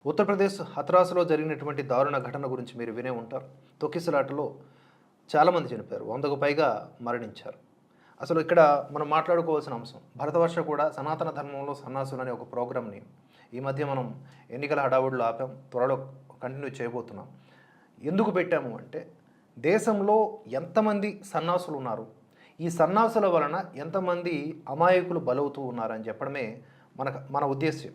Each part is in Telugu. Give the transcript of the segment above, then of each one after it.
ఉత్తరప్రదేశ్ హత్రాస్‌లో జరిగినటువంటి దారుణ ఘటన గురించి మీరు వినే ఉంటారు. తొక్కిసలాటలో చాలామంది చనిపోయారు. 100కు పైగా మరణించారు. అసలు ఇక్కడ మనం మాట్లాడుకోవాల్సిన అంశం భరతవర్ష కూడా సనాతన ధర్మంలో సన్నాసులు అనే ఒక ప్రోగ్రామ్‌ని ఈ మధ్య మనం ఎన్నికల హడావుడిలో ఆపాం. త్వరలో కంటిన్యూ చేయబోతున్నాం. ఎందుకు పెట్టాము అంటే దేశంలో ఎంతమంది సన్నాసులు ఉన్నారు? ఈ సన్నాసుల వలన ఎంతమంది అమాయకులు బలవుతూ ఉన్నారని చెప్పడమే మన ఉద్దేశ్యం.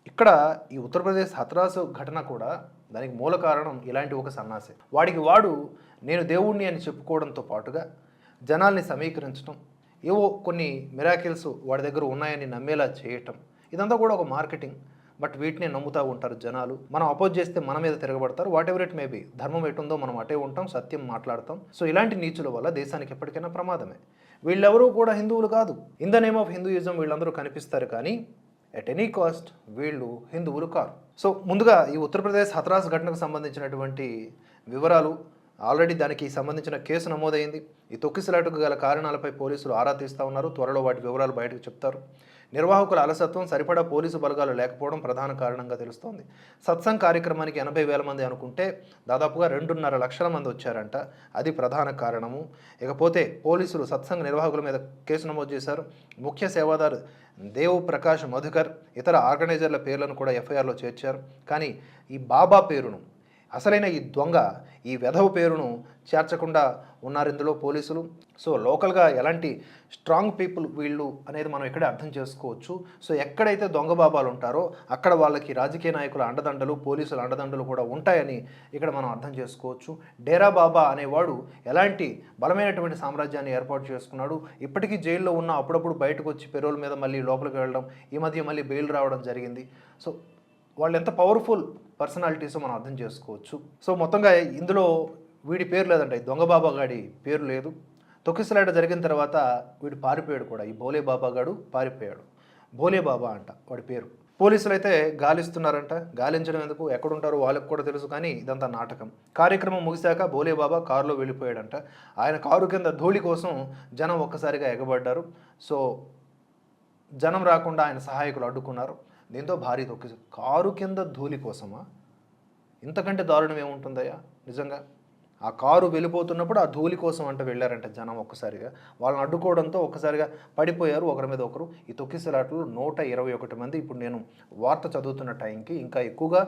ఇక్కడ ఈ ఉత్తరప్రదేశ్ హత్రాస్ ఘటన కూడా దానికి మూల కారణం ఇలాంటి ఒక సన్నాసే. వాడు నేను దేవుణ్ణి అని చెప్పుకోవడంతో పాటుగా జనాల్ని సమీకరించడం, ఏవో కొన్ని మిరాకిల్స్ వాడి దగ్గర ఉన్నాయని నమ్మేలా చేయటం, ఇదంతా కూడా ఒక మార్కెటింగ్. బట్ వీటిని నమ్ముతూ ఉంటారు జనాలు. మనం అపోజ్ చేస్తే మన మీద తిరగబడతారు. Whatever it may be. ధర్మం ఎటుందో మనం అటే ఉంటాం, సత్యం మాట్లాడతాం. సో ఇలాంటి నీచుల వల్ల దేశానికి ఎప్పటికైనా ప్రమాదమే. వీళ్ళెవరూ కూడా హిందువులు కాదు. In the name of Hinduism వీళ్ళందరూ కనిపిస్తారు, కానీ ఎట్ ఎనీ కాస్ట్ వీళ్ళు హిందువులు కారు. సో ముందుగా ఈ ఉత్తరప్రదేశ్ హత్రాస్ ఘటనకు సంబంధించినటువంటి వివరాలు, ఆల్రెడీ దానికి సంబంధించిన కేసు నమోదైంది. ఈ తొక్కిసలాటకు గల కారణాలపై పోలీసులు ఆరా తీస్తూ ఉన్నారు. త్వరలో వాటి వివరాలు బయటకు చెప్తారు. నిర్వాహకుల అలసత్వం, సరిపడా పోలీసు బలగాలు లేకపోవడం ప్రధాన కారణంగా తెలుస్తోంది. సత్సంగ్ కార్యక్రమానికి 80,000 మంది అనుకుంటే దాదాపుగా 2.5 లక్షల మంది వచ్చారంట. అది ప్రధాన కారణము. ఇకపోతే పోలీసులు సత్సంగ్ నిర్వాహకుల మీద కేసు నమోదు చేశారు. ముఖ్య సేవాదారు దేవ్ ప్రకాష్ మధుకర్, ఇతర ఆర్గనైజర్ల పేర్లను కూడా ఎఫ్ఐఆర్లో చేర్చారు. కానీ ఈ బాబా పేరును, అసలైన ఈ దొంగ, ఈ వెధవ పేరును చేర్చకుండా ఉన్నారు ఇందులో పోలీసులు. సో లోకల్గా ఎలాంటి స్ట్రాంగ్ పీపుల్ వీళ్ళు అనేది మనం ఇక్కడే అర్థం చేసుకోవచ్చు. సో ఎక్కడైతే దొంగ బాబాలు ఉంటారో అక్కడ వాళ్ళకి రాజకీయ నాయకుల అండదండలు, పోలీసుల అండదండలు కూడా ఉంటాయని ఇక్కడ మనం అర్థం చేసుకోవచ్చు. డేరా బాబా అనేవాడు ఎలాంటి బలమైనటువంటి సామ్రాజ్యాన్ని ఏర్పాటు చేసుకున్నాడు. ఇప్పటికీ జైల్లో ఉన్న అప్పుడప్పుడు బయటకు వచ్చి పెరోల్ మీద మళ్ళీ లోపలికి వెళ్ళడం, ఈ మధ్య మళ్ళీ బెయిల్ రావడం జరిగింది. సో వాళ్ళు ఎంత పవర్ఫుల్ పర్సనాలిటీసో మనం అర్థం చేసుకోవచ్చు. సో మొత్తంగా ఇందులో వీడి పేరు లేదంట, ఈ దొంగ బాబా గాడి పేరు లేదు. తొక్కిసలాట జరిగిన తర్వాత వీడు పారిపోయాడు కూడా. ఈ భోలే బాబా గాడు పారిపోయాడు. భోలే బాబా అంట వాడి పేరు. పోలీసులు అయితే గాలిస్తున్నారంట. గాలించడం ఎందుకు, ఎక్కడుంటారో వాళ్ళకి కూడా తెలుసు, కానీ ఇదంతా నాటకం. కార్యక్రమం ముగిశాక భోలే బాబా కారులో వెళ్ళిపోయాడంట. ఆయన కారు కింద ధూళి కోసం జనం ఒక్కసారిగా ఎగబడ్డారు. సో జనం రాకుండా ఆయన సహాయకులు అడ్డుకున్నారు. దీంతో భారీ కారు కింద ధూళి కోసమా? ఇంతకంటే దారుణం ఏముంటుందయ్యా నిజంగా. ఆ కారు వెళ్ళిపోతున్నప్పుడు ఆ ధూళి కోసం అంట వెళ్ళారంట జనం. ఒక్కసారిగా వాళ్ళని అడ్డుకోవడంతో ఒక్కసారిగా పడిపోయారు ఒకరి మీద ఒకరు. ఈ తొక్కిసలాటలు 121 మంది. ఇప్పుడు నేను వార్త చదువుతున్న టైంకి ఇంకా ఎక్కువగా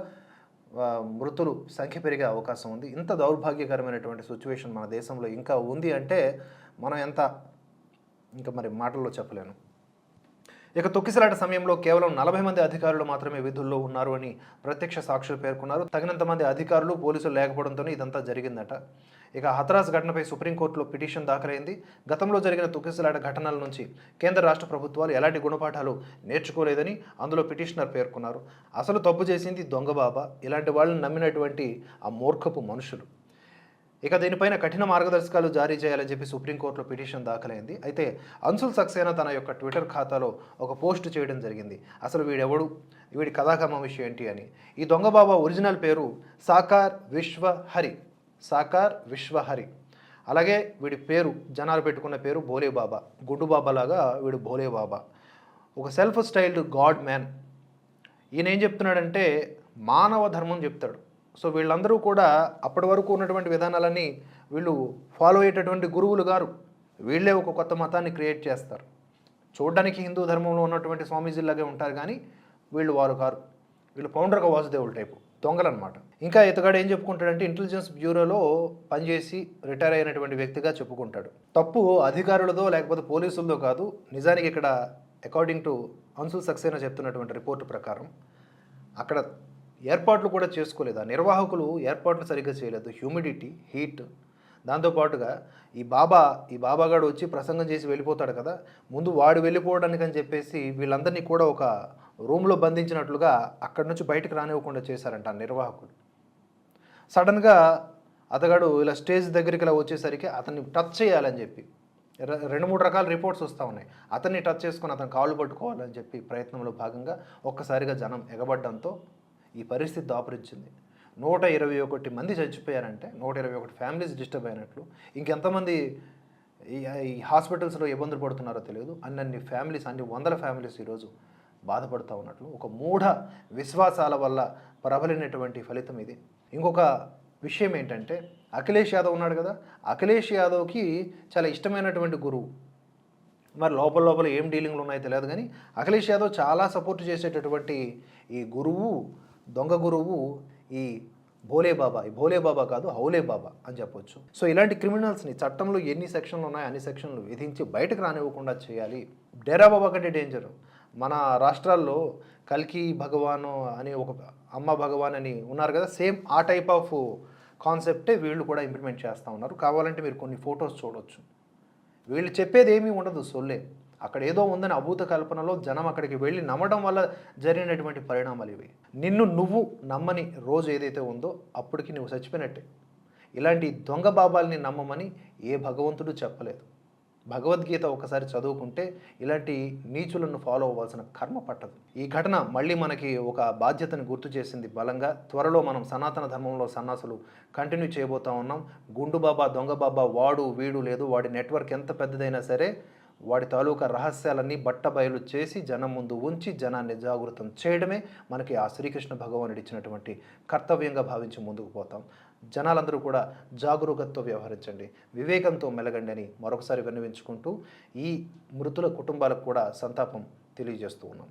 మృతులు సంఖ్య పెరిగే అవకాశం ఉంది. ఇంత దౌర్భాగ్యకరమైనటువంటి సిచ్యువేషన్ మన దేశంలో ఇంకా ఉంది అంటే మనం ఎంత ఇంకా మరి మాటల్లో చెప్పలేను. ఇక తొక్కిసలాట సమయంలో కేవలం 40 మంది అధికారులు మాత్రమే విధుల్లో ఉన్నారు అని ప్రత్యక్ష సాక్షులు పేర్కొన్నారు. తగినంత మంది అధికారులు, పోలీసులు లేకపోవడంతోనే ఇదంతా జరిగిందట. ఇక హత్రాస్ ఘటనపై సుప్రీంకోర్టులో పిటిషన్ దాఖలైంది. గతంలో జరిగిన తొక్కిసలాట ఘటనల నుంచి కేంద్ర రాష్ట్ర ప్రభుత్వాలు ఎలాంటి గుణపాఠాలు నేర్చుకోలేదని అందులో పిటిషనర్ పేర్కొన్నారు. అసలు తప్పు చేసింది దొంగ బాబా, ఇలాంటి వాళ్ళని నమ్మినటువంటి ఆ మూర్ఖపు మనుషులు. ఇక దీనిపైన కఠిన మార్గదర్శకాలు జారీ చేయాలని చెప్పి సుప్రీంకోర్టులో పిటిషన్ దాఖలైంది. అయితే అన్సుల్ సక్సేనా తన యొక్క ట్విట్టర్ ఖాతాలో ఒక పోస్ట్ చేయడం జరిగింది. అసలు వీడెవడు, వీడి కథాకమ విషయం ఏంటి అని. ఈ దొంగ బాబా ఒరిజినల్ పేరు సాకార్ విశ్వహరి. సాకార్ విశ్వహరి. అలాగే వీడి పేరు, జనాలు పెట్టుకున్న పేరు భోలే బాబా. గుడ్డు బాబా లాగా వీడు భోలే బాబా. ఒక సెల్ఫ్ స్టైల్డ్ గాడ్ మ్యాన్. ఈయన ఏం చెప్తున్నాడంటే మానవ ధర్మం చెప్తాడు. సో వీళ్ళందరూ కూడా అప్పటి వరకు ఉన్నటువంటి విధానాలన్నీ వీళ్ళు ఫాలో అయ్యేటటువంటి గురువులు గారు. వీళ్ళే ఒక కొత్త మతాన్ని క్రియేట్ చేస్తారు. చూడడానికి హిందూ ధర్మంలో ఉన్నటువంటి స్వామీజీలాగే ఉంటారు, కానీ వీళ్ళు వారు కారు. వీళ్ళు పౌండ్రక వాసుదేవుల టైపు దొంగలన్నమాట. ఇంకా ఇతగాడు ఏం చెప్పుకుంటాడంటే ఇంటెలిజెన్స్ బ్యూరోలో పనిచేసి రిటైర్ అయినటువంటి వ్యక్తిగా చెప్పుకుంటాడు. తప్పు అధికారులదో లేకపోతే పోలీసులదో కాదు. నిజానికి ఇక్కడ అకార్డింగ్ టు అన్సుల్ సక్సేనా చెప్తున్నటువంటి రిపోర్టు ప్రకారం అక్కడ ఏర్పాట్లు కూడా చేసుకోలేదు. ఆ నిర్వాహకులు ఏర్పాట్లు సరిగ్గా చేయలేదు. హ్యూమిడిటీ, హీట్, దాంతోపాటుగా ఈ బాబాగాడు వచ్చి ప్రసంగం చేసి వెళ్ళిపోతాడు కదా, ముందు వాడు వెళ్ళిపోవడానికి అని చెప్పేసి వీళ్ళందరినీ కూడా ఒక రూమ్లో బంధించినట్లుగా అక్కడి నుంచి బయటకు రానివ్వకుండా చేశారంట ఆ నిర్వాహకులు. సడన్గా అతగాడు ఇలా స్టేజ్ దగ్గరికి ఇలా వచ్చేసరికి అతన్ని టచ్ చేయాలని చెప్పి 2-3 రకాల రిపోర్ట్స్ వస్తూ ఉన్నాయి. అతన్ని టచ్ చేసుకొని అతను కాళ్ళు పట్టుకోవాలని చెప్పి ప్రయత్నంలో భాగంగా ఒక్కసారిగా జనం ఎగబడ్డంతో ఈ పరిస్థితి దాపురించింది. 121 మంది చచ్చిపోయారంటే 121 ఫ్యామిలీస్ డిస్టర్బ్ అయినట్లు. ఇంకెంతమంది ఈ హాస్పిటల్స్లో ఇబ్బందులు పడుతున్నారో తెలియదు. అన్ని ఫ్యామిలీస్, అన్ని వందల ఫ్యామిలీస్ ఈరోజు బాధపడుతూ ఉన్నట్లు ఒక మూఢ విశ్వాసాల వల్ల ప్రబలినటువంటి ఫలితం ఇది. ఇంకొక విషయం ఏంటంటే అఖిలేష్ యాదవ్ ఉన్నాడు కదా, అఖిలేష్ యాదవ్కి చాలా ఇష్టమైనటువంటి గురువు. మరి లోపల లోపల ఏం డీలింగ్లు ఉన్నాయో తెలియదు కానీ అఖిలేష్ యాదవ్ చాలా సపోర్ట్ చేసేటటువంటి ఈ గురువు, దొంగ గురువు ఈ భోలే బాబా. ఈ భోలే బాబా కాదు, హౌలే బాబా అని చెప్పొచ్చు. సో ఇలాంటి క్రిమినల్స్ని చట్టంలో ఎన్ని సెక్షన్లు ఉన్నాయో అన్ని సెక్షన్లు విధించి బయటకు రానివ్వకుండా చేయాలి. డేరా బాబా కంటే డేంజర్. మన రాష్ట్రాల్లో కల్కి భగవాన్ అని ఒక అమ్మ భగవాన్ అని ఉన్నారు కదా, సేమ్ ఆ టైప్ ఆఫ్ కాన్సెప్టే వీళ్ళు కూడా ఇంప్లిమెంట్ చేస్తూ ఉన్నారు. కావాలంటే మీరు కొన్ని ఫొటోస్ చూడవచ్చు. వీళ్ళు చెప్పేది ఏమీ ఉండదు, సొల్లే. అక్కడ ఏదో ఉందని అభూత కల్పనలో జనం అక్కడికి వెళ్ళి నమ్మడం వల్ల జరిగినటువంటి పరిణామాలు ఇవి. నిన్ను నువ్వు నమ్మని రోజు ఏదైతే ఉందో అప్పటికి నువ్వు చచ్చిపోయినట్టే. ఇలాంటి దొంగ బాబాల్ని నమ్మమని ఏ భగవంతుడు చెప్పలేదు. భగవద్గీత ఒకసారి చదువుకుంటే ఇలాంటి నీచులను ఫాలో అవ్వాల్సిన కర్మ పట్టదు. ఈ ఘటన మళ్ళీ మనకి ఒక బాధ్యతను గుర్తు చేసింది బలంగా. త్వరలో మనం సనాతన ధర్మంలో సన్నాసులు కంటిన్యూ చేయబోతా ఉన్నాం. గుండు బాబా, దొంగ బాబా, వాడు వీడు లేదు, వాడి నెట్వర్క్ ఎంత పెద్దదైనా సరే వాడి తాలూకా రహస్యాలన్నీ బట్టబయలు చేసి జనం ముందు ఉంచి జనాన్ని జాగృతం చేయడమే మనకి ఆ శ్రీకృష్ణ భగవానుడు ఇచ్చినటువంటి కర్తవ్యంగా భావించి ముందుకు పోతాం. జనాలందరూ కూడా జాగరూకతతో వ్యవహరించండి, వివేకంతో మెలగండి అని మరొకసారి విన్నవించుకుంటూ ఈ మృతుల కుటుంబాలకు కూడా సంతాపం తెలియజేస్తూ ఉన్నాం.